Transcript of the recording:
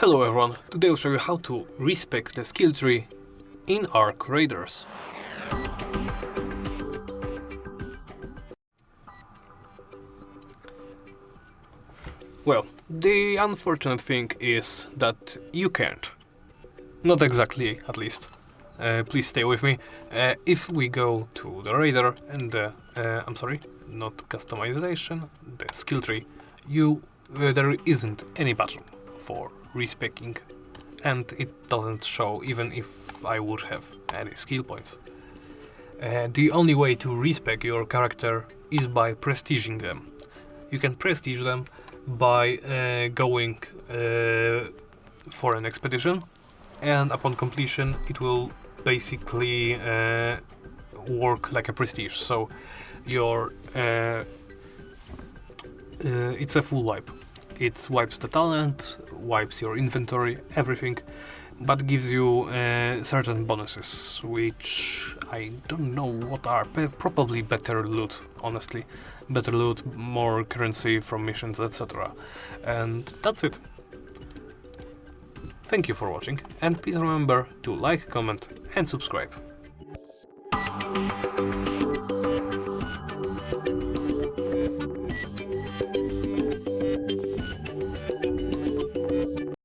Hello everyone, today I'll show you how to respec the skill tree in Arc Raiders. Well, the unfortunate thing is that you can't. Not exactly, at least. Please stay with me. If we go to the Raider and I'm sorry, not customization, the skill tree, there isn't any button for respecing, and it doesn't show even if I would have any skill points. The only way to respec your character is by prestiging them. You can prestige them by going for an expedition, and upon completion it will basically work like a prestige. So your it's a full wipe. It wipes the talent, wipes your inventory, everything, but gives you certain bonuses, which I don't know what are. Probably better loot, honestly. Better loot, more currency from missions, etc. And that's it. Thank you for watching, and please remember to like, comment and subscribe.